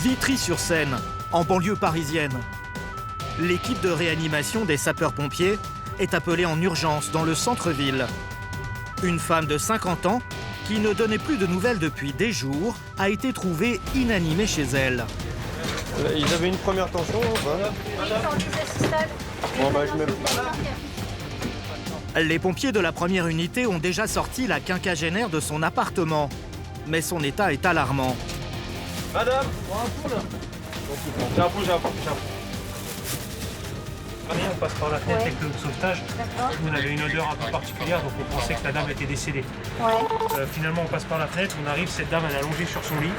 Vitry-sur-Seine, en banlieue parisienne. L'équipe de réanimation des sapeurs-pompiers est appelée en urgence dans le centre-ville. Une femme de 50 ans, qui ne donnait plus de nouvelles depuis des jours, a été trouvée inanimée chez elle. Ils avaient une première tension, bon, bah, je mets... Les pompiers de la première unité ont déjà sorti la quinquagénaire de son appartement. Mais son état est alarmant. Madame, j'ai un pouls. On passe par la fenêtre avec le sauvetage. On avait une odeur un peu particulière, donc on pensait que la dame était décédée. Finalement, on passe par la fenêtre, on arrive, cette dame elle est allongée sur son lit.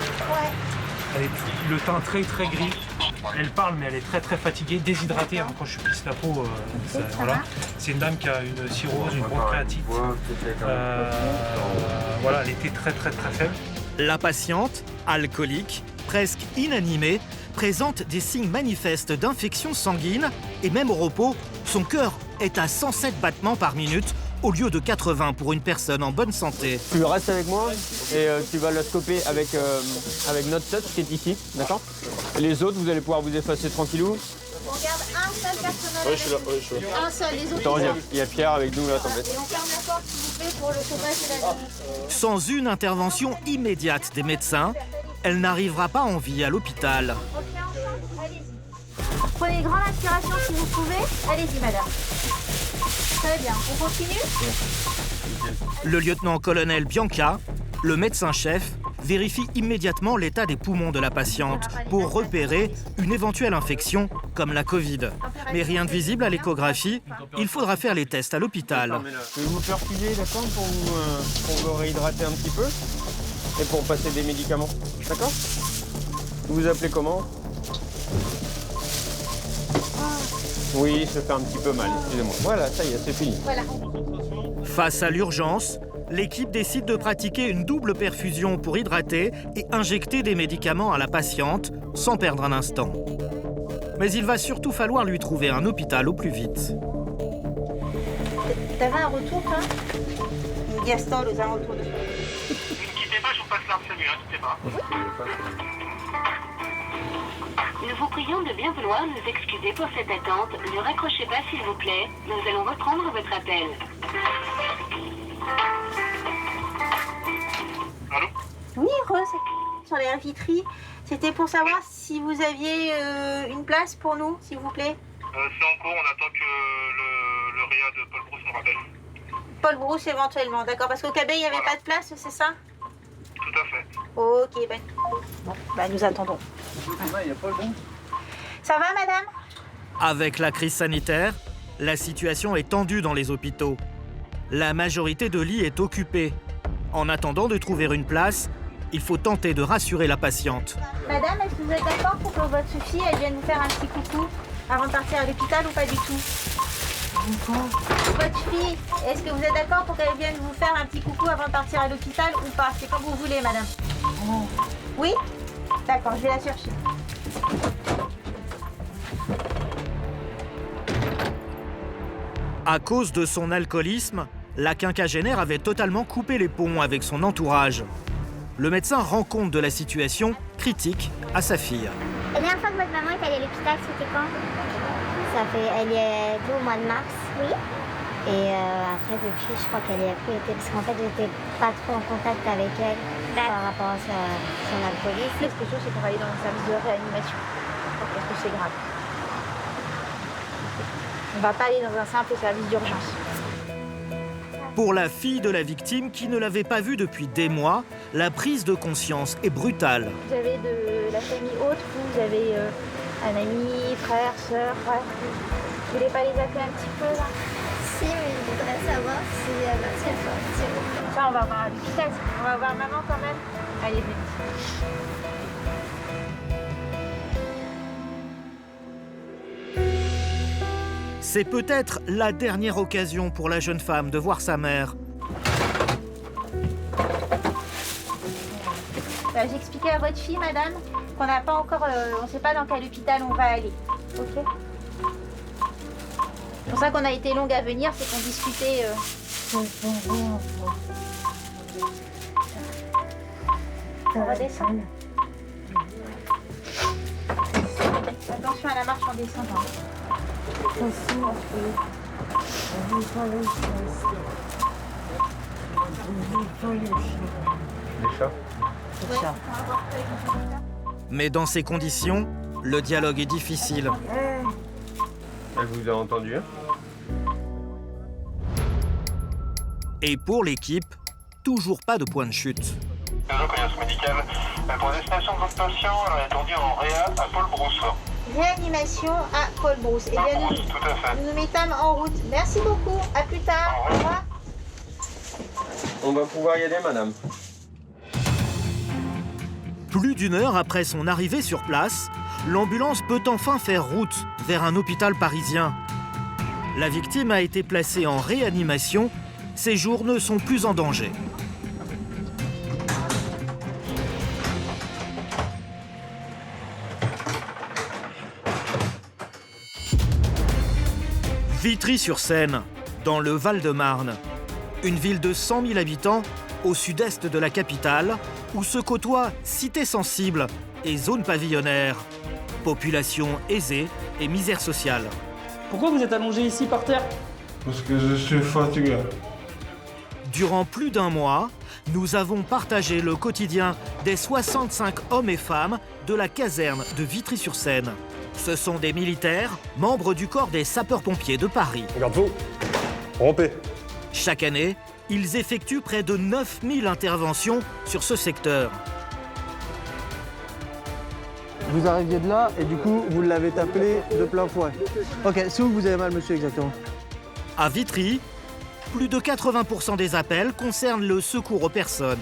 Elle est le teint très gris. Elle parle, mais elle est très fatiguée, déshydratée. Hein, quand je pisse la peau, voilà. C'est une dame qui a une cirrhose, une bronchiolite. Voilà, elle était très faible. La patiente, alcoolique, presque inanimée, présente des signes manifestes d'infection sanguine et même au repos, son cœur est à 107 battements par minute au lieu de 80 pour une personne en bonne santé. Tu restes avec moi et tu vas la scoper avec notre touch qui est ici, d'accord? Les autres, vous allez pouvoir vous effacer tranquillou. On garde un seul personnel. Oui, je suis là. Un seul, les autres. Attends, reviens. Il y a Pierre avec nous là, t'embête. Et on ferme la porte, s'il vous plaît, pour le chauffage de la nuit. Sans une intervention immédiate des médecins, elle n'arrivera pas en vie à l'hôpital. Allez-y. Prenez une grande inspiration si vous pouvez. Allez-y, madame. Très bien. On continue? Le lieutenant-colonel Bianca, le médecin-chef, vérifie immédiatement l'état des poumons de la patiente pour repérer une éventuelle infection comme la Covid. Mais rien de visible à l'échographie, il faudra faire les tests à l'hôpital. Je vais vous perfuser, d'accord, pour vous réhydrater un petit peu et pour passer des médicaments, d'accord? Vous vous appelez comment? Oui, ça fait un petit peu mal, excusez-moi. Voilà, ça y est, c'est fini. Voilà. Face à l'urgence, l'équipe décide de pratiquer une double perfusion pour hydrater et injecter des médicaments à la patiente sans perdre un instant. Mais il va surtout falloir lui trouver un hôpital au plus vite. T'avais un retour, toi? Gaston, aux alentours de... Ne quittez pas, je vous passe l'harcèlement, ne quittez pas. Nous vous prions de bien vouloir nous excuser pour cette attente. Ne raccrochez pas, s'il vous plaît. Nous allons reprendre votre appel. Allô? Oui, Rose, sur les Vitry. C'était pour savoir si vous aviez une place pour nous, s'il vous plaît. C'est en cours, on attend que le réa de Paul Brousse nous rappelle. Paul Brousse éventuellement, d'accord. Parce qu'au cabet, il n'y avait pas de place, c'est ça? Tout à fait. Ok, ben... Bon, nous attendons. Ça va, madame? Avec la crise sanitaire, la situation est tendue dans les hôpitaux. La majorité de lits est occupée. En attendant de trouver une place, il faut tenter de rassurer la patiente. Madame, est-ce que vous êtes d'accord pour que votre fille elle vienne vous faire un petit coucou avant de partir à l'hôpital ou pas du tout? Votre fille, est-ce que vous êtes d'accord pour qu'elle vienne vous faire un petit coucou avant de partir à l'hôpital ou pas? C'est comme vous voulez, madame. Oui? D'accord, je vais la chercher. À cause de son alcoolisme, la quinquagénaire avait totalement coupé les ponts avec son entourage. Le médecin rend compte de la situation critique à sa fille. La dernière fois que votre maman est allée à l'hôpital, c'était quand? Elle y est allée au mois de mars, oui. Et après, depuis, je crois qu'elle y a plus été, parce qu'en fait, j'étais pas trop en contact avec elle par rapport à son alcoolisme. Ce que je sais, c'est qu'on va aller dans le service de réanimation. Parce que c'est grave. On va pas aller dans un simple service d'urgence. Pour la fille de la victime qui ne l'avait pas vue depuis des mois, la prise de conscience est brutale. Vous avez de la famille haute, vous avez un ami, frère, sœur, frère. Vous voulez pas les appeler un petit peu là? Si, mais je voudrais savoir si elle va se sortir. Ça, on va voir à l'hôpital. On va voir maman quand même. Allez, venez. C'est peut-être la dernière occasion pour la jeune femme de voir sa mère. J'expliquais à votre fille, madame, qu'on n'a pas encore... on ne sait pas dans quel hôpital on va aller. Ok? C'est pour ça qu'on a été longue à venir, c'est qu'on discutait... On redescend. Attention à la marche en descendant. Les chats. Mais dans ces conditions, le dialogue est difficile. Elle vous a entendu, hein? Et pour l'équipe, toujours pas de point de chute. Reconnaissance médicale. Pour destination de votre patient, elle est attendue en réa à Paul Brousse. Réanimation à Paul Brousse. Eh bien, Brousse, tout à fait. nous nous mettons en route. Merci beaucoup. À plus tard. Au revoir. On va pouvoir y aller, madame. Plus d'une heure après son arrivée sur place, l'ambulance peut enfin faire route vers un hôpital parisien. La victime a été placée en réanimation. Ses jours ne sont plus en danger. Vitry-sur-Seine, dans le Val-de-Marne. Une ville de 100 000 habitants au sud-est de la capitale, où se côtoient cité sensible et zone pavillonnaire. Population aisée et misère sociale. Pourquoi vous êtes allongé ici par terre? Parce que je suis fatigué. Durant plus d'un mois, nous avons partagé le quotidien des 65 hommes et femmes de la caserne de Vitry-sur-Seine. Ce sont des militaires, membres du corps des sapeurs-pompiers de Paris. Regarde-vous, rompez. Chaque année, ils effectuent près de 9000 interventions sur ce secteur. Vous arriviez de là et du coup, vous l'avez tapé de plein fouet. Ok, c'est où que vous avez mal, monsieur, exactement? À Vitry, plus de 80% des appels concernent le secours aux personnes.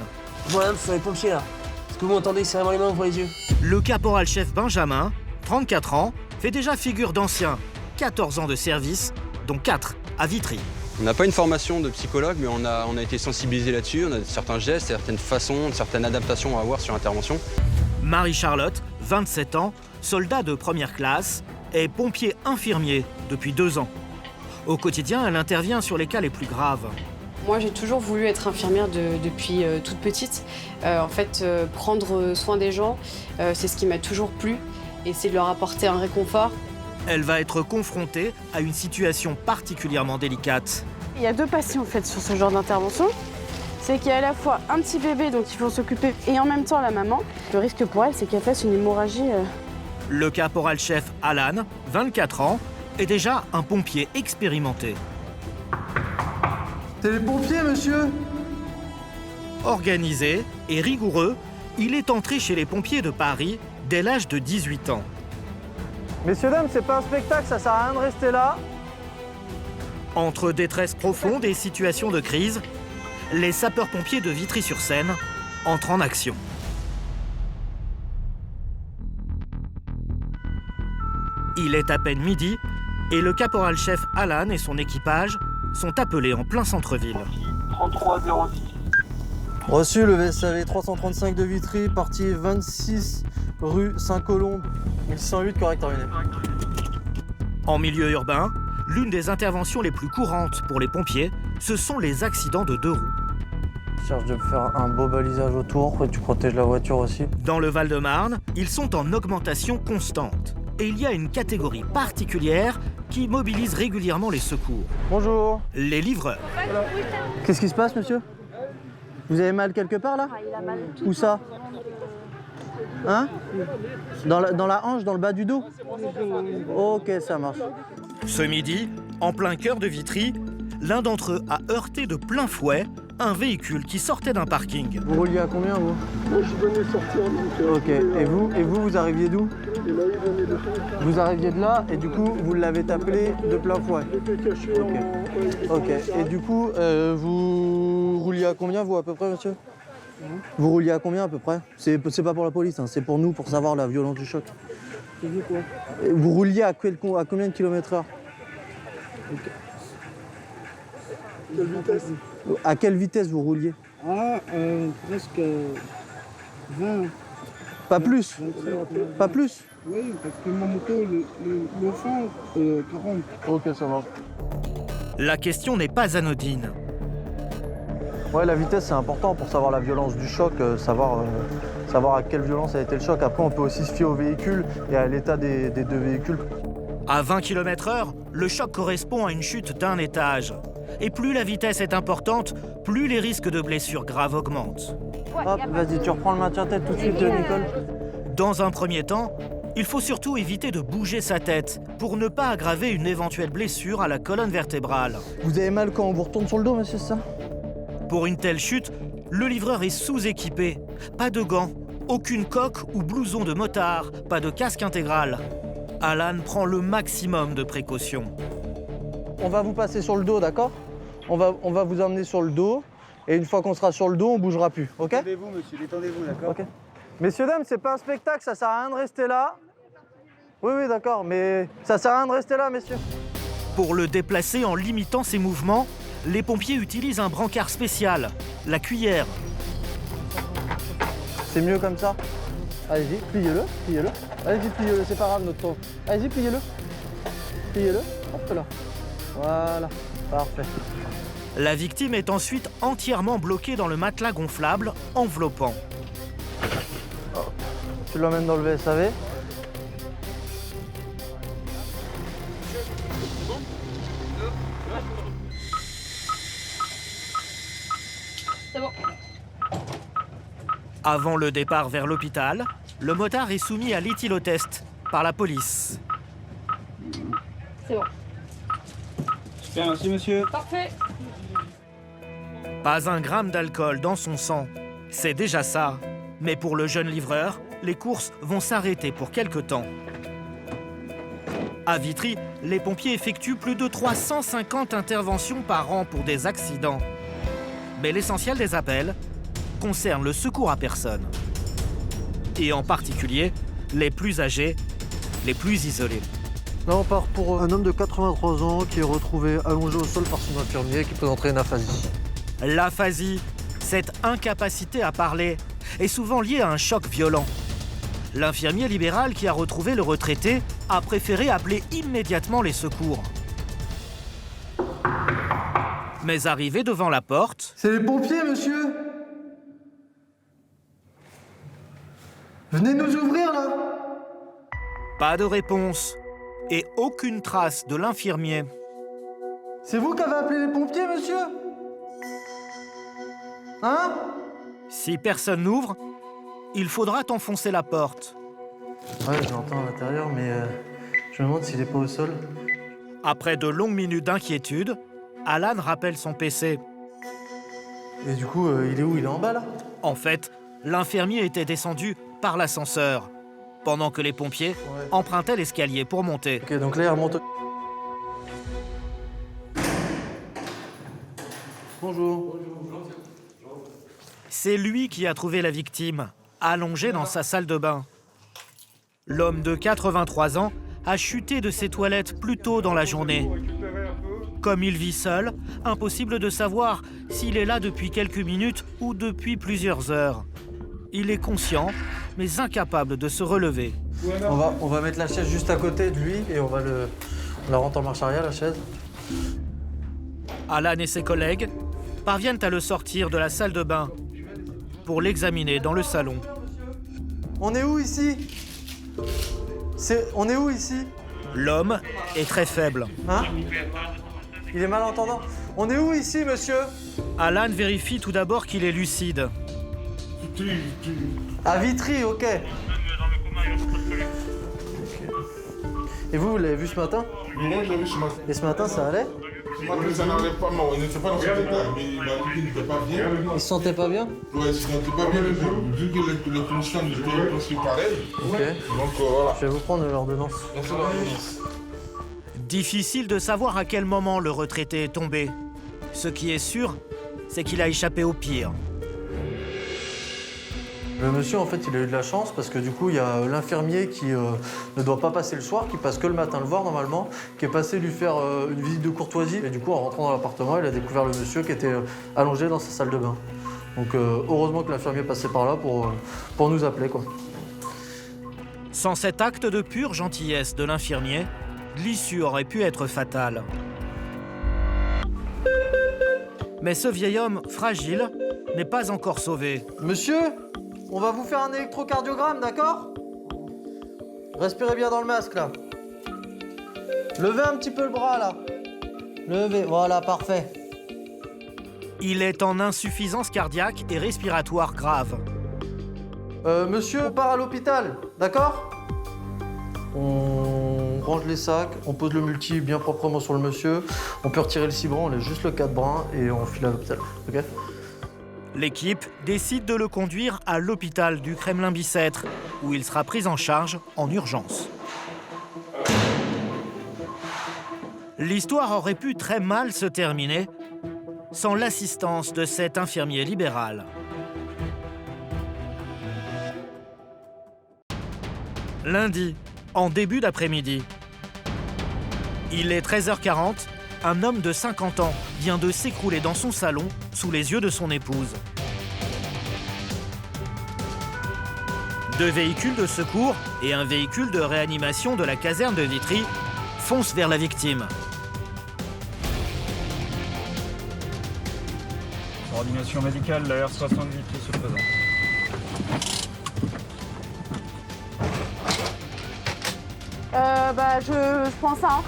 Voilà, ce sont les pompiers là. Est-ce que vous m'entendez? Serrez-moi les mains pour les yeux. Le caporal-chef Benjamin, 34 ans, fait déjà figure d'ancien. 14 ans de service, dont 4 à Vitry. On n'a pas une formation de psychologue, mais on a été sensibilisé là-dessus. On a certains gestes, certaines façons, certaines adaptations à avoir sur l'intervention. Marie-Charlotte, 27 ans, soldat de première classe, est pompier infirmier depuis 2 ans. Au quotidien, elle intervient sur les cas les plus graves. Moi, j'ai toujours voulu être infirmière depuis toute petite. Prendre soin des gens, c'est ce qui m'a toujours plu. Et c'est de leur apporter un réconfort. Elle va être confrontée à une situation particulièrement délicate. Il y a 2 patients en fait sur ce genre d'intervention. C'est qu'il y a à la fois un petit bébé dont il faut s'occuper et en même temps la maman. Le risque pour elle, c'est qu'elle fasse une hémorragie. Le caporal-chef Alan, 24 ans, est déjà un pompier expérimenté. C'est les pompiers, monsieur? Organisé et rigoureux, il est entré chez les pompiers de Paris dès l'âge de 18 ans. Messieurs, dames, c'est pas un spectacle, ça sert à rien de rester là. Entre détresse profonde et situation de crise, les sapeurs-pompiers de Vitry-sur-Seine entrent en action. Il est à peine midi et le caporal-chef Alan et son équipage sont appelés en plein centre-ville. 3306. Reçu le VSAV 335 de Vitry, partie 26 rue Saint-Colombe, 1108, correct, terminé. En milieu urbain, l'une des interventions les plus courantes pour les pompiers, ce sont les accidents de 2 roues. Je cherche de faire un beau balisage autour, et tu protèges la voiture aussi. Dans le Val-de-Marne, ils sont en augmentation constante. Et il y a une catégorie particulière qui mobilise régulièrement les secours. Bonjour. Les livreurs. Qu'est-ce qui se passe, monsieur? Vous avez mal quelque part, là? Il a mal tout. Où ça? Hein? Dans la hanche, dans le bas du dos? Ok, ça marche. Ce midi, en plein cœur de Vitry, l'un d'entre eux a heurté de plein fouet un véhicule qui sortait d'un parking. Vous rouliez à combien, vous? Moi, je venais sortir. Ok, et vous arriviez d'où? Et là, il venait de Vous arriviez de là, et du coup, vous l'avez tapé de plein fouet. J'étais caché Ok, et du coup, vous rouliez à combien, vous, à peu près, monsieur? Vous rouliez à combien, à peu près? C'est pas pour la police, hein, c'est pour nous, pour savoir la violence du choc. Vous rouliez à combien de km/h? Quelle vitesse? À quelle vitesse vous rouliez? Presque 20. Pas plus? 25. Pas plus? Oui, parce que ma moto, le fond, 40. Ok, ça va. La question n'est pas anodine. Ouais, la vitesse c'est important pour savoir la violence du choc, savoir à quelle violence a été le choc. Après, on peut aussi se fier au véhicule et à l'état des deux véhicules. À 20 km/h, le choc correspond à une chute d'un étage. Et plus la vitesse est importante, plus les risques de blessures graves augmentent. Hop, vas-y, tu reprends le maintien-tête tout de suite, Nicole. Dans un premier temps, il faut surtout éviter de bouger sa tête pour ne pas aggraver une éventuelle blessure à la colonne vertébrale. Vous avez mal quand on vous retourne sur le dos, monsieur, c'est ça? Pour une telle chute, le livreur est sous-équipé. Pas de gants, aucune coque ou blouson de motard, pas de casque intégral. Alan prend le maximum de précautions. On va vous passer sur le dos, d'accord? On va vous emmener sur le dos. Et une fois qu'on sera sur le dos, on bougera plus, ok? Détendez-vous, monsieur, détendez-vous, d'accord? Ok. Messieurs, dames, c'est pas un spectacle, ça sert à rien de rester là. Oui, oui, d'accord, mais ça sert à rien de rester là, messieurs. Pour le déplacer en limitant ses mouvements, les pompiers utilisent un brancard spécial, la cuillère. C'est mieux comme ça. Allez-y, pliez-le, pliez-le. Allez-y, pliez-le, c'est pas grave notre tour. Allez-y, pliez-le. Pliez-le, hop là. Voilà, parfait. La victime est ensuite entièrement bloquée dans le matelas gonflable enveloppant. Tu l'emmènes dans le VSAV. C'est bon. Avant le départ vers l'hôpital, le motard est soumis à l'éthylotest par la police. C'est bon. Super, merci, monsieur. Parfait. Pas un gramme d'alcool dans son sang. C'est déjà ça. Mais pour le jeune livreur, les courses vont s'arrêter pour quelque temps. À Vitry, les pompiers effectuent plus de 350 interventions par an pour des accidents. Mais l'essentiel des appels concerne le secours à personne. Et en particulier, les plus âgés, les plus isolés. Là, on part pour un homme de 83 ans qui est retrouvé allongé au sol par son infirmier qui présenterait une aphasie. L'aphasie, cette incapacité à parler, est souvent liée à un choc violent. L'infirmier libéral qui a retrouvé le retraité a préféré appeler immédiatement les secours. Mais arrivé devant la porte... C'est les pompiers, monsieur! Venez nous ouvrir, là! Pas de réponse et aucune trace de l'infirmier. C'est vous qui avez appelé les pompiers, monsieur? Hein? Si personne n'ouvre, il faudra enfoncer la porte. Ouais, je l'entends à l'intérieur, mais je me demande s'il est pas au sol. Après de longues minutes d'inquiétude, Alan rappelle son PC. Et du coup, il est où? Il est en bas, là? En fait, l'infirmier était descendu par l'ascenseur, pendant que les pompiers empruntaient l'escalier pour monter. Ok, donc là, il remonte. Bonjour. C'est lui qui a trouvé la victime, allongée dans sa salle de bain. L'homme de 83 ans a chuté de ses toilettes plus tôt dans la journée. Comme il vit seul, impossible de savoir s'il est là depuis quelques minutes ou depuis plusieurs heures. Il est conscient, mais incapable de se relever. On va mettre la chaise juste à côté de lui et on la rentre en marche arrière, la chaise. Alan et ses collègues parviennent à le sortir de la salle de bain pour l'examiner dans le salon. On est où ici? On est où ici? L'homme est très faible. Hein? Il est malentendant. On est où ici, monsieur? Alan vérifie tout d'abord qu'il est lucide. À Vitry, ok. Et vous l'avez vu ce matin? Non, je l'ai vu ce matin. Et ce matin, ça allait? Ça n'allait pas, non, il n'était pas dans cet état, mais il m'a dit qu'il n'était pas bien. Il se sentait pas bien? Ouais, il ne se sentait pas bien, vu que les conditions étaient presque pareilles. Ok. Donc voilà. Je vais vous prendre l'ordonnance. Merci l'ordonnance. Difficile de savoir à quel moment le retraité est tombé. Ce qui est sûr, c'est qu'il a échappé au pire. Le monsieur, en fait, il a eu de la chance parce que du coup, il y a l'infirmier qui ne doit pas passer le soir, qui passe que le matin le voir normalement, qui est passé lui faire une visite de courtoisie. Et du coup, en rentrant dans l'appartement, il a découvert le monsieur qui était allongé dans sa salle de bain. Donc heureusement que l'infirmier passait par là pour nous appeler, quoi. Sans cet acte de pure gentillesse de l'infirmier, l'issue aurait pu être fatale. Mais ce vieil homme, fragile, n'est pas encore sauvé. Monsieur, on va vous faire un électrocardiogramme, d'accord? Respirez bien dans le masque, là. Levez un petit peu le bras, là. Levez, voilà, parfait. Il est en insuffisance cardiaque et respiratoire grave. Monsieur, on part à l'hôpital, d'accord? On range les sacs, on pose le multi bien proprement sur le monsieur, on peut retirer le cibran, on laisse juste le cadre-brin et on file à l'hôpital, ok? L'équipe décide de le conduire à l'hôpital du Kremlin-Bicêtre, où il sera pris en charge en urgence. L'histoire aurait pu très mal se terminer sans l'assistance de cet infirmier libéral. Lundi, en début d'après-midi. Il est 13h40, un homme de 50 ans vient de s'écrouler dans son salon sous les yeux de son épouse. 2 véhicules de secours et un véhicule de réanimation de la caserne de Vitry foncent vers la victime. Coordination médicale, la R70 se présente. Je prends ça. Hein.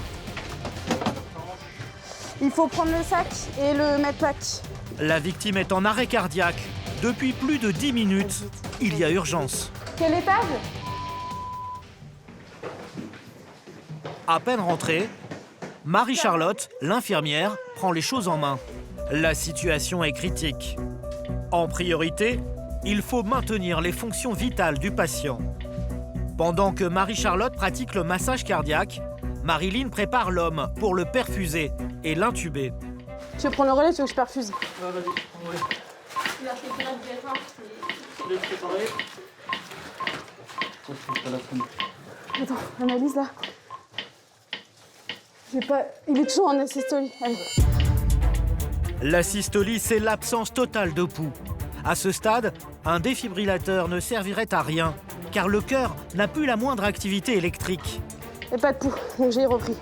Il faut prendre le sac et le medpack. La victime est en arrêt cardiaque. Depuis plus de 10 minutes, il y a urgence. Quel étage? À peine rentrée, Marie-Charlotte, l'infirmière, prend les choses en main. La situation est critique. En priorité, il faut maintenir les fonctions vitales du patient. Pendant que Marie-Charlotte pratique le massage cardiaque, Marilyn prépare l'homme pour le perfuser et l'intuber. Tu veux prendre le relais ou tu veux que je perfuse? Vas-y, prends le relais. Attends, analyse là. Il est toujours en asystolie. Allez. La systolie, c'est l'absence totale de pouls. À ce stade, un défibrillateur ne servirait à rien, car le cœur n'a plus la moindre activité électrique. Et pas de pouls, donc j'ai repris.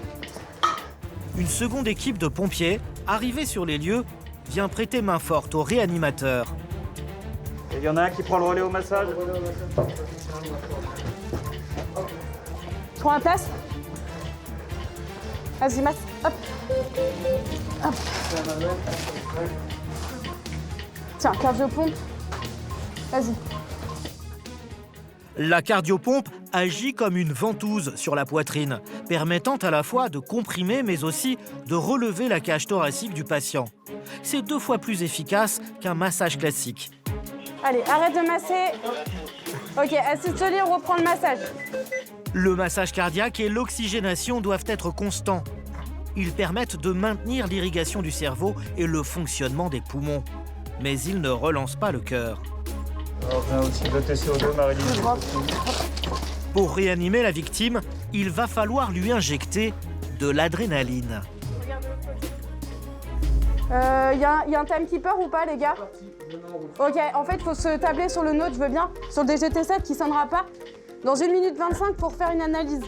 Une seconde équipe de pompiers, arrivée sur les lieux, vient prêter main forte au réanimateur. Il y en a un qui prend le relais au massage. Tu prends la place? Vas-y, masse. Hop. Hop. Tiens, cardiopompe. Vas-y. La cardiopompe agit comme une ventouse sur la poitrine, permettant à la fois de comprimer mais aussi de relever la cage thoracique du patient. C'est 2 fois plus efficace qu'un massage classique. Allez, arrête de masser. Ok, asystolie, on reprend le massage. Le massage cardiaque et l'oxygénation doivent être constants. Ils permettent de maintenir l'irrigation du cerveau et le fonctionnement des poumons. Mais ils ne relancent pas le cœur. Alors, on a aussi le TCO2, Marilyn. Pour réanimer la victime, il va falloir lui injecter de l'adrénaline. Y a un timekeeper ou pas, les gars? Ok, en fait, il faut se tabler sur le nôtre, je veux bien. Sur le DGT7 qui sonnera pas. Dans 1 minute 25 pour faire une analyse.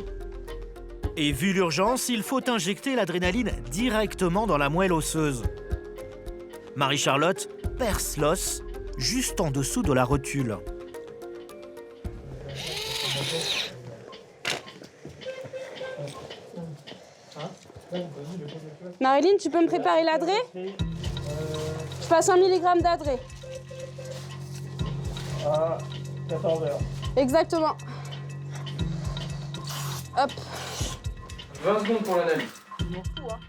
Et vu l'urgence, il faut injecter l'adrénaline directement dans la moelle osseuse. Marie-Charlotte perce l'os juste en dessous de la rotule. Marilyn, tu peux me préparer l'adré? Je passe 1 mg d'adré. À 14h. Exactement. Hop. 20 secondes pour l'analyse.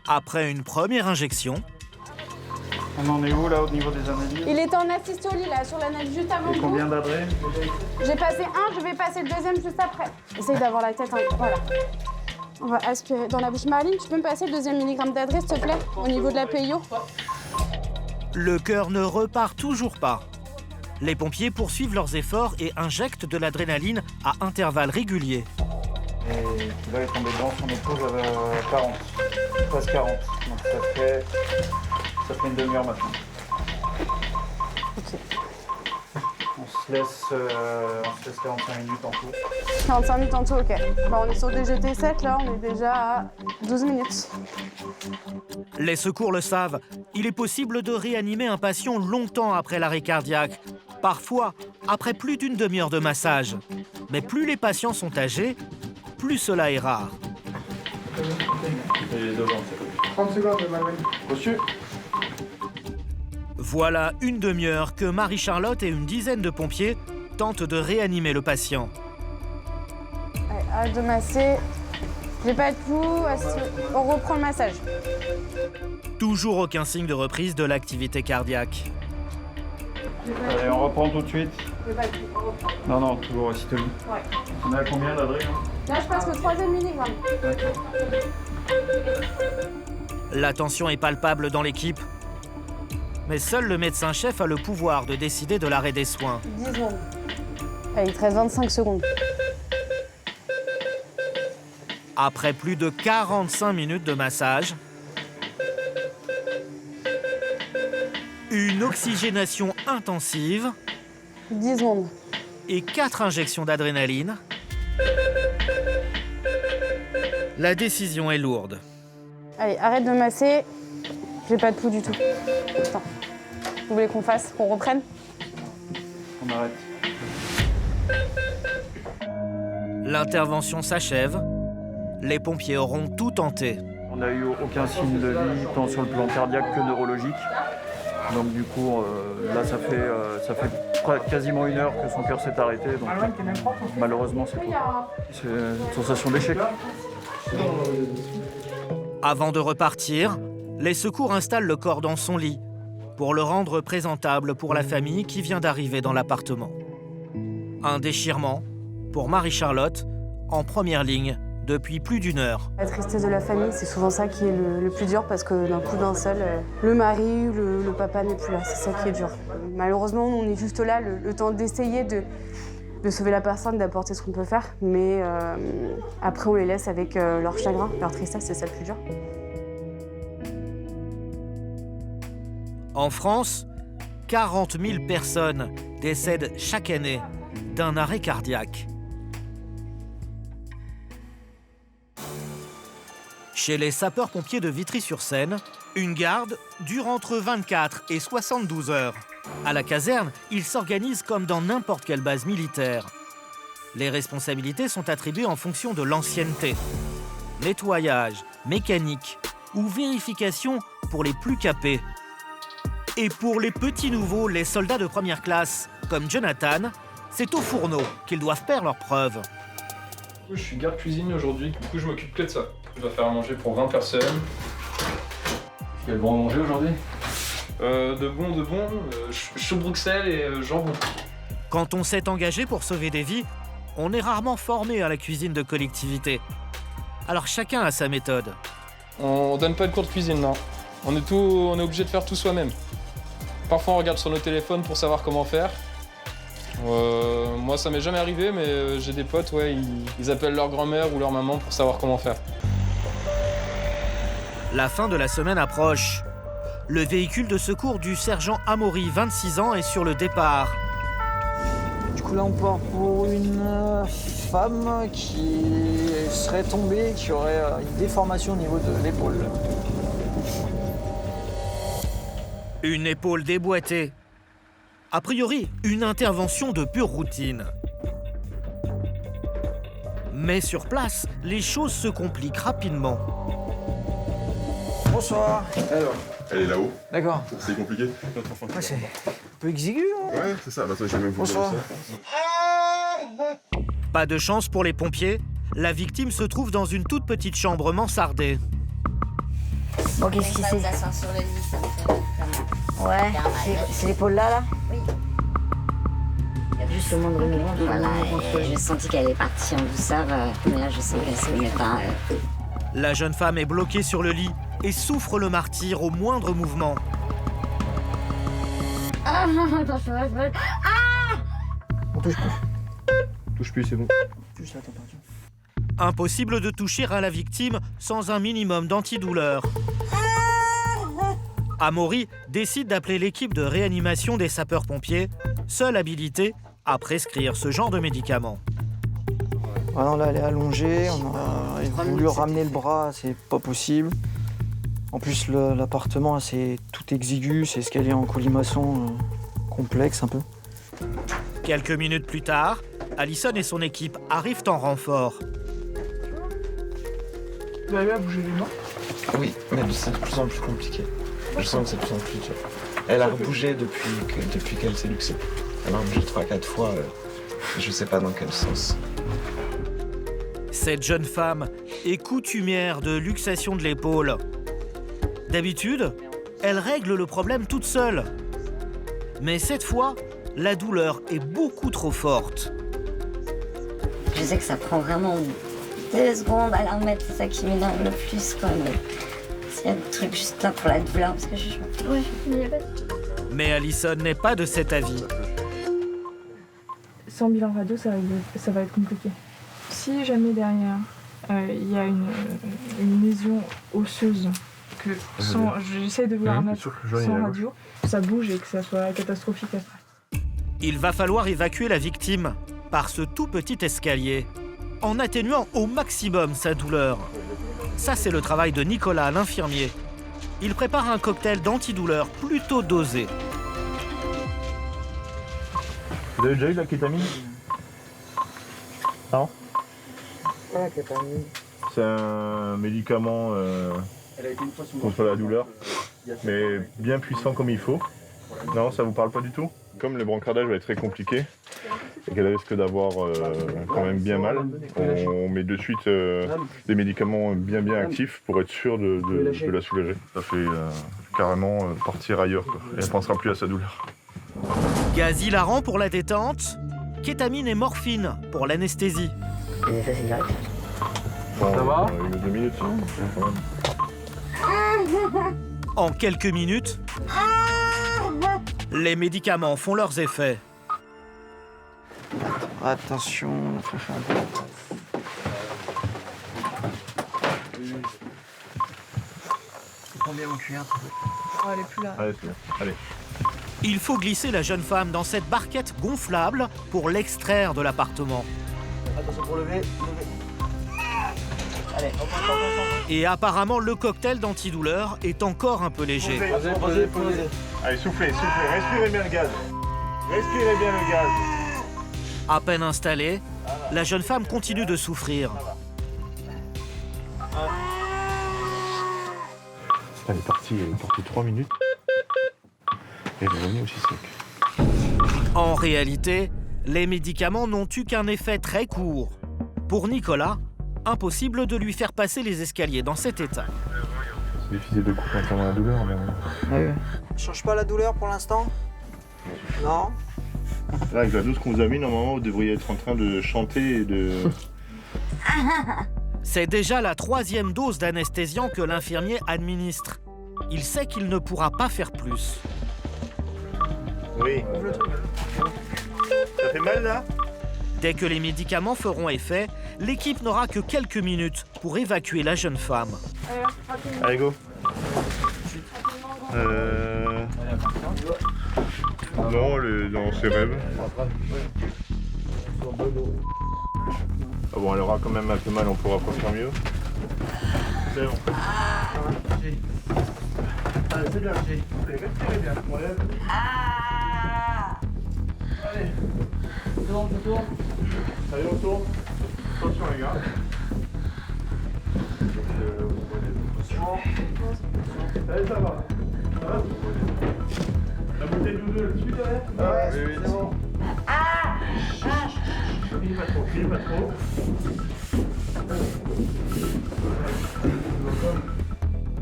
Après une première injection, On en est où là au niveau des analyses? Il était en asystolie là, sur l'analyse juste avant Et vous. combien d'adresse? J'ai passé un, je vais passer le deuxième juste après. Essaye d'avoir la tête, voilà. On va aspirer dans la bouche. Marilyn, tu peux me passer le 2e milligramme d'adresse, s'il te plaît, au niveau de la PIO? le cœur ne repart toujours pas. Les pompiers poursuivent leurs efforts et injectent de l'adrénaline à intervalles réguliers. Et là, il est tombé devant son épouse à 40, presque 40. Donc ça fait une demi-heure maintenant. Ok. On se laisse 45 minutes en tout. 45 minutes en tout, ok. Bah, on est sur DGT7, là, on est déjà à 12 minutes. Les secours le savent, il est possible de réanimer un patient longtemps après l'arrêt cardiaque, parfois après plus d'une demi-heure de massage. Mais plus les patients sont âgés, plus cela est rare. 30 secondes, madame. Monsieur. Voilà une demi-heure que Marie-Charlotte et une dizaine de pompiers tentent de réanimer le patient. Allez, arrête de masser. J'ai pas de pouls, on reprend le massage. Toujours aucun signe de reprise de l'activité cardiaque. Allez, on reprend tout de suite. J'ai pas de pouls, on reprend. Non, toujours Ocytoline. Ouais. On est à combien d'Adrien? Là, je passe le 3e milligramme. D'accord. La tension est palpable dans l'équipe. Mais seul le médecin-chef a le pouvoir de décider de l'arrêt des soins. 10 secondes. Allez, il te reste 25 secondes. Après plus de 45 minutes de massage, une oxygénation intensive 10 secondes. et 4 injections d'adrénaline, la décision est lourde. Allez, arrête de masser. J'ai pas de pouls du tout. Attends. Vous voulez qu'on fasse, qu'on reprenne? On arrête. L'intervention s'achève. Les pompiers auront tout tenté. On n'a eu aucun signe de vie, tant sur le plan cardiaque que neurologique. Donc du coup, là, ça fait quasiment 1 heure que son cœur s'est arrêté. Donc malheureusement, c'est tout. C'est une sensation d'échec. Avant de repartir, les secours installent le corps dans son lit pour le rendre présentable pour la famille qui vient d'arriver dans l'appartement. Un déchirement pour Marie-Charlotte, en première ligne depuis plus d'1 heure. La tristesse de la famille, c'est souvent ça qui est le plus dur parce que d'un coup d'un seul, le mari, le papa n'est plus là. C'est ça qui est dur. Malheureusement, on est juste là, le temps d'essayer de sauver la personne, d'apporter ce qu'on peut faire. Mais après, on les laisse avec leur chagrin, leur tristesse, c'est ça le plus dur. En France, 40 000 personnes décèdent chaque année d'un arrêt cardiaque. Chez les sapeurs-pompiers de Vitry-sur-Seine, une garde dure entre 24 et 72 heures. À la caserne, ils s'organisent comme dans n'importe quelle base militaire. Les responsabilités sont attribuées en fonction de l'ancienneté. Nettoyage, mécanique ou vérification pour les plus capés. Et pour les petits nouveaux, les soldats de première classe, comme Jonathan, c'est au fourneau qu'ils doivent faire leurs preuves. Je suis garde cuisine aujourd'hui, du coup je m'occupe que de ça. Je dois faire à manger pour 20 personnes. Il y a de bon à manger aujourd'hui? De bon, chou Bruxelles et jambon. Quand on s'est engagé pour sauver des vies, on est rarement formé à la cuisine de collectivité. Alors chacun a sa méthode. On donne pas de cours de cuisine, non. On est obligé de faire tout soi-même. Parfois on regarde sur nos téléphones pour savoir comment faire. Moi ça m'est jamais arrivé, mais j'ai des potes, ouais, ils appellent leur grand-mère ou leur maman pour savoir comment faire. La fin de la semaine approche. Le véhicule de secours du sergent Amaury, 26 ans, est sur le départ. Du coup là on part pour une femme qui serait tombée, qui aurait une déformation au niveau de l'épaule. Une épaule déboîtée. A priori, une intervention de pure routine. Mais sur place, les choses se compliquent rapidement. Bonsoir. Alors, elle est là-haut. D'accord. C'est compliqué. Ouais, c'est un peu exigu. Hein. Ouais, c'est ça. Bah, toi, j'ai même Bonsoir. Pas de chance pour les pompiers. La victime se trouve dans une toute petite chambre mansardée. Bon, qu'est-ce qui c'est? Sur le lit, ça me fait vraiment. Ouais, c'est l'épaule là? Oui. Juste au moindre mouvement, voilà, et j'ai senti qu'elle est partie en douceur, mais là je sais qu'elle se met pas. La jeune femme est bloquée sur le lit et souffre le martyre au moindre mouvement. Ah non, attention, je veux... Ah! On touche plus. Touche plus, c'est bon. Juste la température. Impossible de toucher à la victime sans un minimum d'antidouleur. Amaury décide d'appeler l'équipe de réanimation des sapeurs-pompiers, seule habilitée à prescrire ce genre de médicaments. Ah non, là, elle est allongée. On a voulu ramener le bras, c'est pas possible. En plus, l'appartement, c'est tout exigu, c'est escalier en colimaçon complexe un peu. Quelques minutes plus tard, Alison et son équipe arrivent en renfort. Vous arrivez à bouger les mains? Oui, mais c'est de plus en plus compliqué. Je sens que c'est de plus en plus dur. Elle a rebougé depuis qu'elle s'est luxée. Elle a rebougé 3-4 fois, je sais pas dans quel sens. Cette jeune femme est coutumière de luxation de l'épaule. D'habitude, elle règle le problème toute seule. Mais cette fois, la douleur est beaucoup trop forte. Je sais que ça prend vraiment 2 secondes à la remettre, c'est ça qui m'énerve le plus, quoi. Mais s'il y a des trucs juste là pour la douleur, parce que je suis... Ouais, mais Alison n'est pas de cet avis. Sans bilan radio, ça va être compliqué. Si jamais derrière, il y a une lésion osseuse, que j'essaie de vous la remettre sans radio, ça bouge et que ça soit catastrophique après. Il va falloir évacuer la victime par ce tout petit escalier, en atténuant au maximum sa douleur. Ça, c'est le travail de Nicolas, l'infirmier. Il prépare un cocktail d'antidouleur plutôt dosé. Vous avez déjà eu de la kétamine? Non? La kétamine. C'est un médicament contre la douleur, mais bien puissant comme il faut. Non, ça vous parle pas du tout? Comme le brancardage va être très compliqué et qu'elle risque d'avoir quand même bien mal, on met de suite des médicaments bien actifs pour être sûr de la soulager. Ça fait carrément partir ailleurs, quoi. Et elle ne pensera plus à sa douleur. Gaz hilarant pour la détente, kétamine et morphine pour l'anesthésie. Et ça, c'est direct. Bon, ça va? 2 minutes, quand même. En quelques minutes, les médicaments font leurs effets. Attention, faut faire un peu. Prends bien mon cuillère. Oh, elle est plus là. Allez, c'est bien. Allez. Il faut glisser la jeune femme dans cette barquette gonflable pour l'extraire de l'appartement. Attention pour lever. Allez, Et apparemment, le cocktail d'antidouleur est encore un peu léger. Posez. Allez, soufflez, respirez bien le gaz. Respirez bien le gaz. À peine installée, la jeune femme continue de souffrir. Elle est partie 3 minutes. Et elle est revenue aussi sec. En réalité, les médicaments n'ont eu qu'un effet très court. Pour Nicolas, impossible de lui faire passer les escaliers dans cet état. C'est difficile de couper entièrement la douleur, mais... Oui. Change pas la douleur pour l'instant? Non? Là, avec la dose qu'on vous a mis, normalement, vous devriez être en train de chanter et de... C'est déjà la 3e dose d'anesthésiant que l'infirmier administre. Il sait qu'il ne pourra pas faire plus. Oui. Ça fait mal, là? Dès que les médicaments feront effet, l'équipe n'aura que quelques minutes pour évacuer la jeune femme. Allez, go. Non, elle est dans ses rêves. Ah bon, elle aura quand même un peu mal, on pourra pas faire mieux. C'est bon. Allez, c'est bien. Respirez bien. On lève. Allez. Tourne. Allez, on tourne. Attention, les gars. Allez, ça va. La bouteille d'eau là-dessus, derrière? Oui, c'est bon. File pas trop.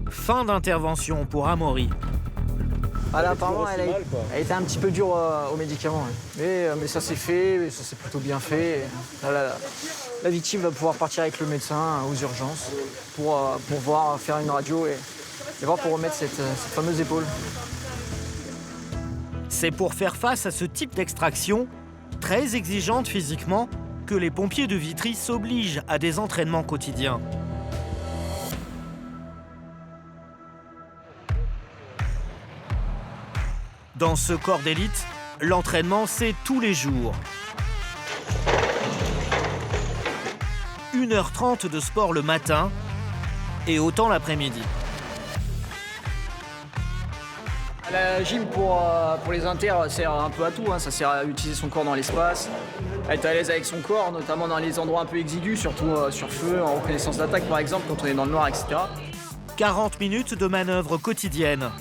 Fin d'intervention pour Amaury. Ah là, apparemment, elle était un petit peu dure aux médicaments. Ouais. Mais ça s'est fait, ça s'est plutôt bien fait. La victime va pouvoir partir avec le médecin aux urgences pour voir faire une radio et voir pour remettre cette fameuse épaule. C'est pour faire face à ce type d'extraction, très exigeante physiquement, que les pompiers de Vitry s'obligent à des entraînements quotidiens. Dans ce corps d'élite, L'entraînement, c'est tous les jours. 1h30 de sport le matin et autant l'après-midi. La gym pour les inters sert un peu à tout, hein. Ça sert à utiliser son corps dans l'espace, à être à l'aise avec son corps, notamment dans les endroits un peu exigus, surtout sur feu, en reconnaissance d'attaque par exemple, quand on est dans le noir, etc. 40 minutes de manœuvres quotidiennes.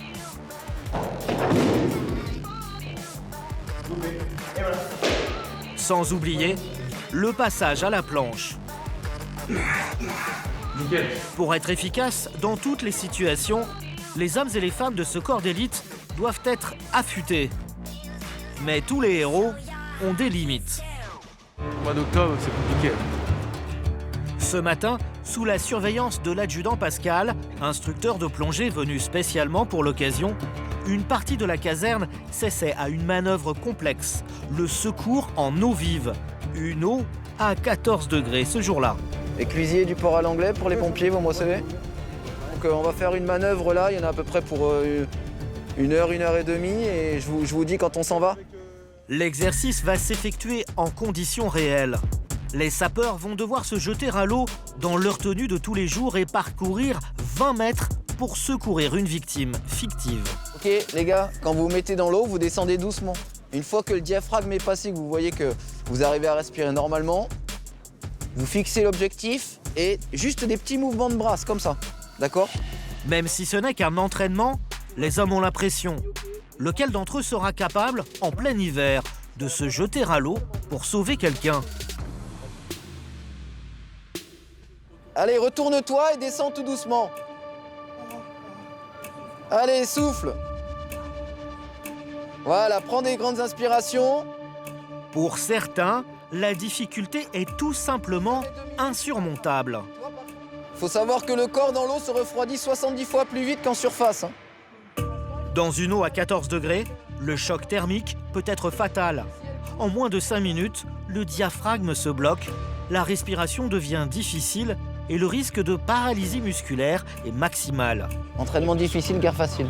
Sans oublier le passage à la planche. Pour être efficace dans toutes les situations, les hommes et les femmes de ce corps d'élite doivent être affûtés. Mais tous les héros ont des limites. Au mois d'octobre, c'est compliqué. Ce matin, sous la surveillance de l'adjudant Pascal, instructeur de plongée venu spécialement pour l'occasion, une partie de la caserne s'essaie à une manœuvre complexe, le secours en eau vive. Une eau à 14 degrés ce jour-là. Et cuisier du port à l'anglais pour les pompiers, vous me recevez? Donc on va faire une manœuvre là, il y en a à peu près pour 1 heure, 1 heure et demie, et je vous dis quand on s'en va. L'exercice va s'effectuer en conditions réelles. Les sapeurs vont devoir se jeter à l'eau dans leur tenue de tous les jours et parcourir 20 mètres pour secourir une victime fictive. Ok les gars, quand vous vous mettez dans l'eau, vous descendez doucement. Une fois que le diaphragme est passé, que vous voyez que vous arrivez à respirer normalement, vous fixez l'objectif et juste des petits mouvements de bras, comme ça. D'accord? Même si ce n'est qu'un entraînement, les hommes ont la pression. Lequel d'entre eux sera capable, en plein hiver, de se jeter à l'eau pour sauver quelqu'un? Allez, retourne-toi et descends tout doucement. Allez, souffle. Voilà, prends des grandes inspirations. Pour certains, la difficulté est tout simplement insurmontable. Faut savoir que le corps dans l'eau se refroidit 70 fois plus vite qu'en surface. Dans une eau à 14 degrés, le choc thermique peut être fatal. En moins de 5 minutes, le diaphragme se bloque, la respiration devient difficile et le risque de paralysie musculaire est maximal. Entraînement difficile, guerre facile.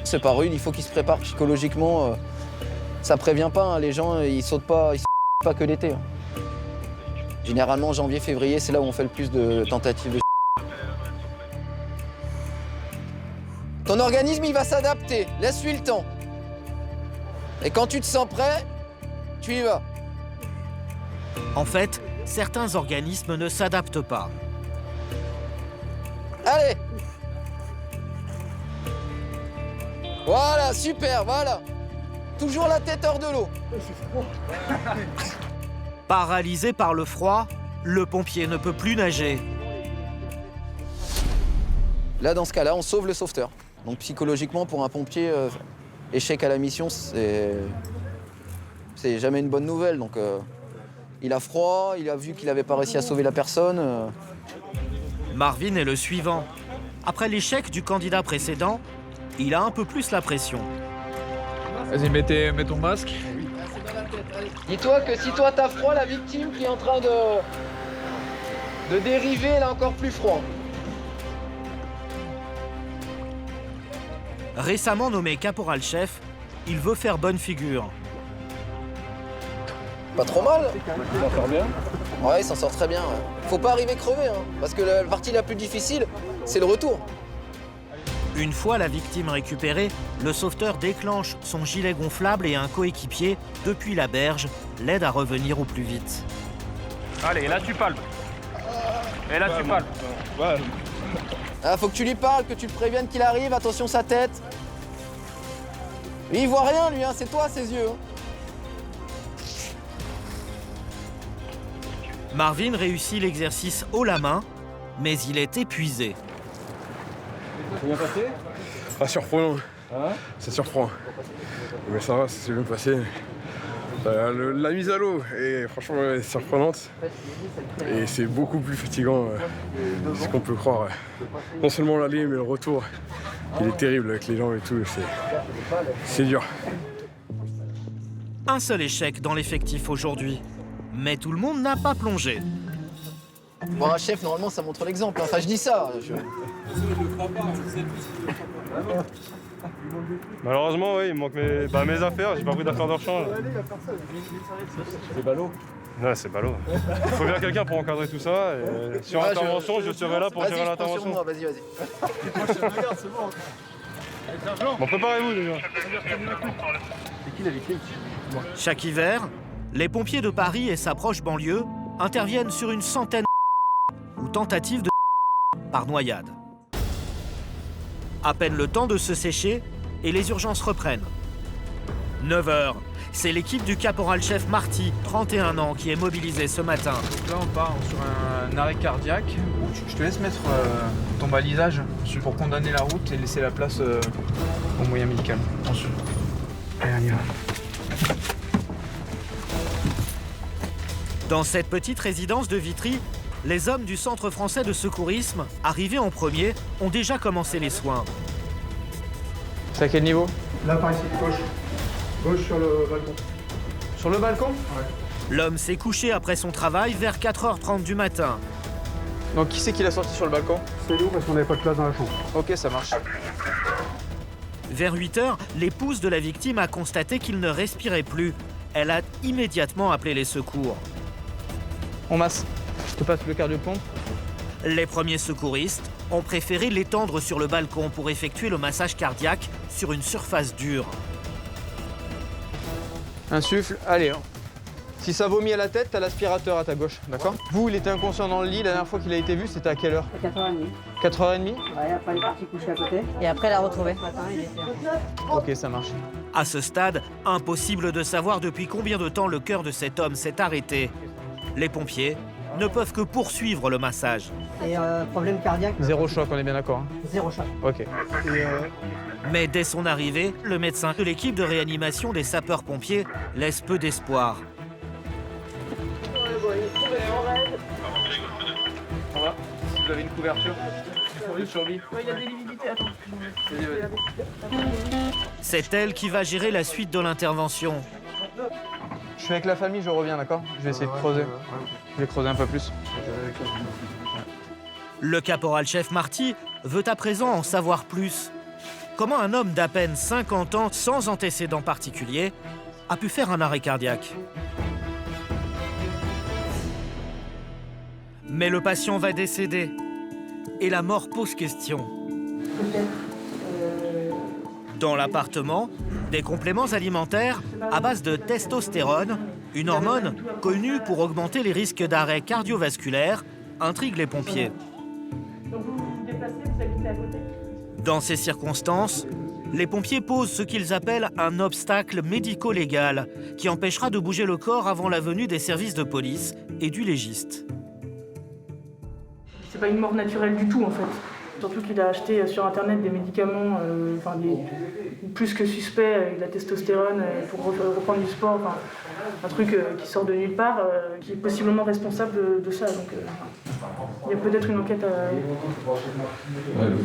C'est pas rude, il faut qu'ils se préparent psychologiquement. Ça prévient pas, hein. Les gens ils sautent pas que l'été. Hein. Généralement janvier, février, c'est là où on fait le plus de tentatives de. Ton organisme il va s'adapter, laisse-lui le temps. Et quand tu te sens prêt, tu y vas. En fait, certains organismes ne s'adaptent pas. Allez! Voilà, super, voilà. Toujours la tête hors de l'eau. Paralysé par le froid, le pompier ne peut plus nager. Là, dans ce cas-là, on sauve le sauveteur. Donc psychologiquement, pour un pompier, échec à la mission, c'est jamais une bonne nouvelle. Donc il a froid, il a vu qu'il n'avait pas réussi à sauver la personne. Marvin est le suivant. Après l'échec du candidat précédent, il a un peu plus la pression. Vas-y, mets ton masque. Dis-toi que si toi t'as froid, la victime qui est en train de dériver, elle a encore plus froid. Récemment nommé caporal-chef, il veut faire bonne figure. Pas trop mal. Il s'en sort bien. Ouais, il s'en sort très bien. Ouais. Faut pas arriver crevé, hein, parce que la partie la plus difficile, c'est le retour. Une fois la victime récupérée, le sauveteur déclenche son gilet gonflable et un coéquipier, depuis la berge, l'aide à revenir au plus vite. Allez, là tu palmes. Et là tu palmes. Ouais. Ah, faut que tu lui parles, que tu le préviennes qu'il arrive, attention sa tête. Lui, il voit rien, lui, hein, c'est toi, ses yeux. Hein. Marvin réussit l'exercice haut la main, mais il est épuisé. C'est bien passé? Ah, surprenant. Hein? Ça surprend. Mais ça va, ça s'est bien passé. La mise à l'eau est franchement surprenante. Et c'est beaucoup plus fatigant que ce qu'on peut croire. Non seulement l'aller, mais le retour, il est terrible avec les gens et tout. C'est dur. Un seul échec dans l'effectif aujourd'hui. Mais tout le monde n'a pas plongé. Bon, un chef, normalement, ça montre l'exemple. Enfin, je dis ça. Malheureusement, oui, il me manque mes affaires, j'ai pas pris d'affaires de rechange. C'est ballot. Ouais, c'est ballot. Il faut bien quelqu'un pour encadrer tout ça. Et sur intervention, je serai là pour gérer l'intervention. Vas-y. Bon, préparez-vous déjà. C'est qui la victime? Chaque hiver, les pompiers de Paris et sa proche banlieue interviennent sur une centaine ou tentatives de par noyade. À peine le temps de se sécher et les urgences reprennent. 9 h, c'est l'équipe du caporal-chef Marty, 31 ans, qui est mobilisée ce matin. Donc là, on part sur un arrêt cardiaque. Je te laisse mettre ton balisage pour condamner la route et laisser la place au moyen médical. Ensuite. Allez, on y va. Dans cette petite résidence de Vitry, les hommes du Centre français de secourisme, arrivés en premier, ont déjà commencé les soins. C'est à quel niveau? Là, par ici, gauche. Gauche sur le balcon. Sur le balcon? Ouais. L'homme s'est couché après son travail vers 4h30 du matin. Donc qui c'est qui l'a sorti sur le balcon? C'est nous parce qu'on n'avait pas de place dans la chambre. Ok, ça marche. Vers 8h, l'épouse de la victime a constaté qu'il ne respirait plus. Elle a immédiatement appelé les secours. On masse. Je te passe le cardiopompe. Les premiers secouristes ont préféré l'étendre sur le balcon pour effectuer le massage cardiaque sur une surface dure. Insuffle, allez. Si ça vomit à la tête, t'as l'aspirateur à ta gauche, d'accord? Vous, il était inconscient dans le lit. La dernière fois qu'il a été vu, c'était à quelle heure? À 4h30. 4h30? Ouais, après il est parti coucher à côté. Et après, il a retrouvé. Ok, ça marche. À ce stade, impossible de savoir depuis combien de temps le cœur de cet homme s'est arrêté. Les pompiers ne peuvent que poursuivre le massage. Et problème cardiaque? Zéro choc, on est bien d'accord. Zéro choc. Ok. Mais dès son arrivée, le médecin de l'équipe de réanimation des sapeurs-pompiers laisse peu d'espoir. Ça va? Si vous avez une couverture, sur lui. Il y a des lividités, attends. C'est elle qui va gérer la suite de l'intervention. Je suis avec la famille, je reviens, d'accord? Je vais essayer de creuser. Je vais creuser un peu plus. Le caporal-chef Marty veut à présent en savoir plus. Comment un homme d'à peine 50 ans, sans antécédents particuliers, a pu faire un arrêt cardiaque? Mais le patient va décéder. Et la mort pose question. Dans l'appartement, des compléments alimentaires à base de testostérone, une hormone connue pour augmenter les risques d'arrêt cardiovasculaire, intriguent les pompiers. Donc vous vous déplacez, vous habitez à côté? Dans ces circonstances, les pompiers posent ce qu'ils appellent un obstacle médico-légal qui empêchera de bouger le corps avant la venue des services de police et du légiste. C'est pas une mort naturelle du tout en fait. Surtout qu'il a acheté sur internet des médicaments plus que suspects, de la testostérone pour reprendre du sport, un truc qui sort de nulle part, qui est possiblement responsable de ça. Donc il y a peut-être une enquête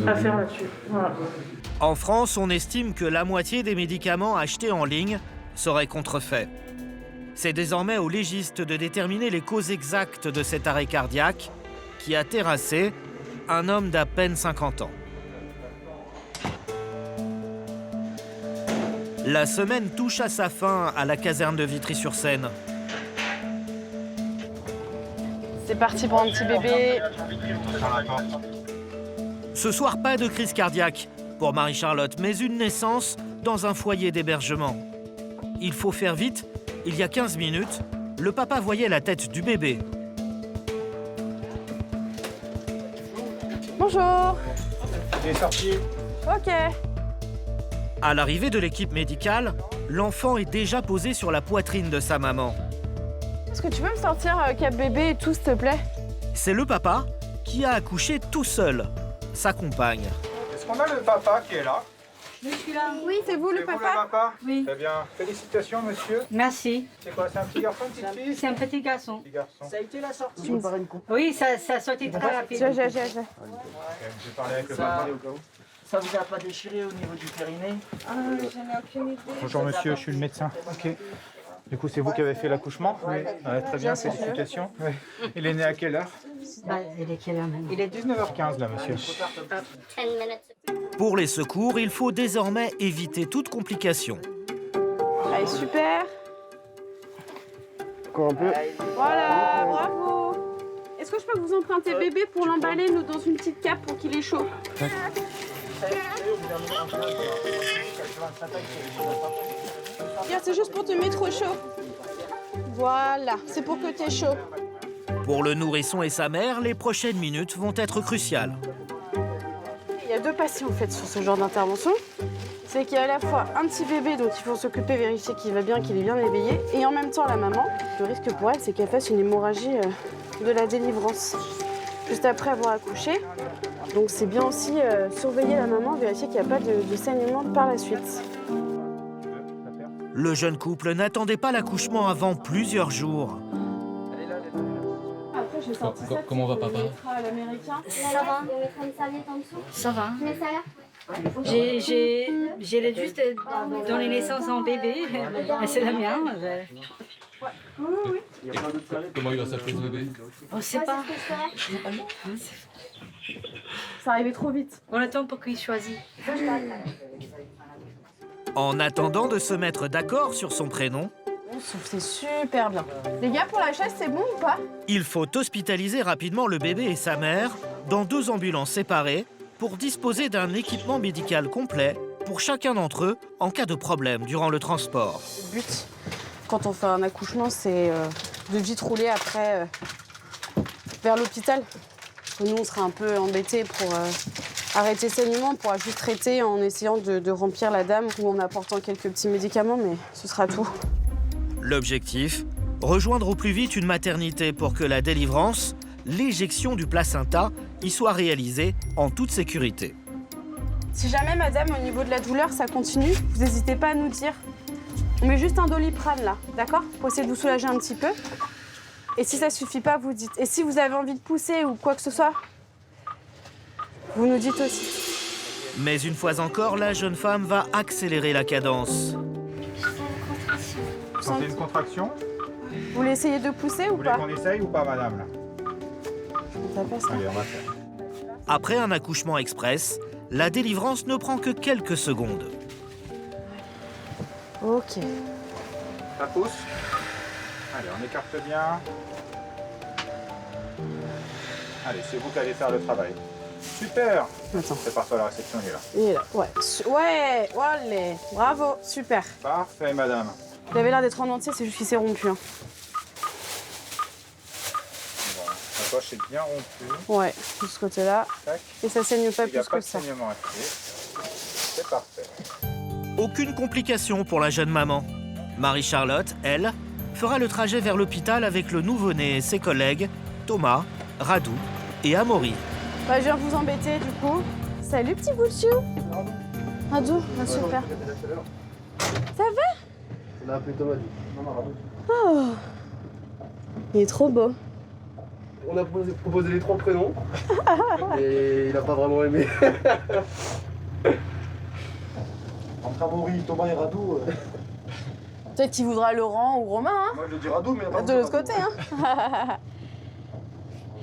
à faire là-dessus. Voilà. En France, on estime que la moitié des médicaments achetés en ligne seraient contrefaits. C'est désormais au légiste de déterminer les causes exactes de cet arrêt cardiaque qui a terrassé un homme d'à peine 50 ans. La semaine touche à sa fin à la caserne de Vitry-sur-Seine. C'est parti pour un petit bébé. Ce soir, pas de crise cardiaque pour Marie-Charlotte, mais une naissance dans un foyer d'hébergement. Il faut faire vite. Il y a 15 minutes, le papa voyait la tête du bébé. Bonjour. Il est sorti. Ok. À l'arrivée de l'équipe médicale, l'enfant est déjà posé sur la poitrine de sa maman. Est-ce que tu peux me sortir cap bébé et tout, s'il te plaît? C'est le papa qui a accouché tout seul. Sa compagne. Est-ce qu'on a le papa qui est là? Je suis là. Oui, c'est vous le papa? Oui. Très bien. Félicitations, monsieur. Merci. C'est quoi? C'est un petit garçon, une petite fille? C'est un petit garçon. Petit garçon. Ça a été la sortie. Oui, ça a sauté très rapide. J'ai. J'ai parlé avec le papa au cas où. Ça vous a pas déchiré au niveau du périnée? J'en ai aucune idée. Bonjour monsieur, je suis le médecin. Ok. Du coup, c'est vous qui avez fait l'accouchement? Oui. Ouais, très bien, félicitations. Oui. Il est né à quelle heure? Il est quelle heure même? Il est 19h15 là, monsieur. 10 minutes. Pour les secours, il faut désormais éviter toute complication. Allez, super. Encore un peu. Voilà, bravo. Est-ce que je peux vous emprunter bébé pour l'emballer nous dans une petite cape pour qu'il ait chaud? Regarde, c'est juste pour te mettre au chaud. Voilà, c'est pour que tu aies chaud. Pour le nourrisson et sa mère, les prochaines minutes vont être cruciales. Il y a deux patients en fait sur ce genre d'intervention. C'est qu'il y a à la fois un petit bébé dont il faut s'occuper, vérifier qu'il va bien, qu'il est bien éveillé, et en même temps la maman. Le risque pour elle, c'est qu'elle fasse une hémorragie de la délivrance juste après avoir accouché. Donc c'est bien aussi surveiller la maman, vérifier qu'il n'y a pas de saignement par la suite. Le jeune couple n'attendait pas l'accouchement avant plusieurs jours. Comment va papa? Ça va. Ça va. J'ai juste donné naissance à un bébé, mais c'est la mienne. Comment il va s'appeler ce bébé? On ne sait pas. Ça arrivait trop vite. On attend pour qu'il choisisse. En attendant de se mettre d'accord sur son prénom, C'est super bien. Les gars, pour la chaise, c'est bon ou pas? il faut hospitaliser rapidement le bébé et sa mère dans 2 ambulances séparées pour disposer d'un équipement médical complet pour chacun d'entre eux en cas de problème durant le transport. Le but, quand on fait un accouchement, c'est de vite rouler après vers l'hôpital. Parce que nous, on serait un peu embêtés pour arrêter le saignement. On pourra juste traiter en essayant de remplir la dame ou en apportant quelques petits médicaments, mais ce sera tout. L'objectif, rejoindre au plus vite une maternité pour que la délivrance, l'éjection du placenta, y soit réalisée en toute sécurité. Si jamais, madame, au niveau de la douleur, ça continue, vous n'hésitez pas à nous dire. On met juste un Doliprane, là, d'accord? Pour essayer de vous soulager un petit peu. Et si ça suffit pas, vous dites. Et si vous avez envie de pousser ou quoi que ce soit, vous nous dites aussi. Mais une fois encore, la jeune femme va accélérer la cadence. Vous sentez une contraction? Vous voulez essayer de pousser ou Vous voulez pas? qu'on essaye ou pas, madame là? On t'appelle ça. Allez, on va faire. Après un accouchement express, la délivrance ne prend que quelques secondes. Ok. Ça pousse? Allez, on écarte bien. Allez, c'est vous qui allez faire le travail. Super! Attends. Prépare-toi à la réception, il est là. Il est là, ouais. Ouais, allez, bravo, super. Parfait, madame. Il avait l'air d'être en entier, c'est juste qu'il s'est rompu. Hein. Bon, la poche est bien rompue. Ouais, de ce côté-là. Tac. Et ça saigne pas Il n'y a plus pas que de ça. saignement actif. C'est parfait. Aucune complication pour la jeune maman. Marie-Charlotte, elle, fera le trajet vers l'hôpital avec le nouveau-né et ses collègues Thomas, Radou et Amaury. Bah, je viens vous embêter du coup. Salut petit bout de chou. Radou, ah, super. Ça va? On a appelé Thomas. Oh. Il est trop beau. On a proposé les 3 prénoms. Et il a pas vraiment aimé. Entre Amaury, Thomas et Radou. Peut-être qu'il voudra Laurent ou Romain. Hein. Moi je dis Radou, mais de l'autre côté. Hein.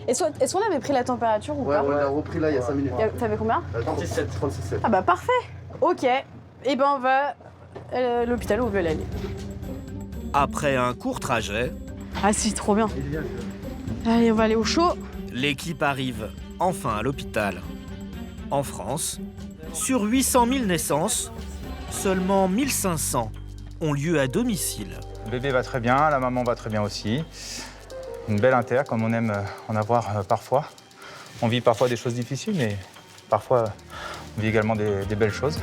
Est-ce qu'on avait pris la température ou pas? Ouais, on l'a repris là il y a 5 minutes. T'avais combien? 37. Ah bah parfait. Ok. Et ben on va à l'hôpital où on veut aller. Après un court trajet, Ah si, trop bien. Allez, on va aller au chaud. l'équipe arrive enfin à l'hôpital. En France, sur 800 000 naissances, seulement 1500 ont lieu à domicile. Le bébé va très bien, la maman va très bien aussi. Une belle inter, comme on aime en avoir parfois. On vit parfois des choses difficiles, mais parfois on vit également des belles choses.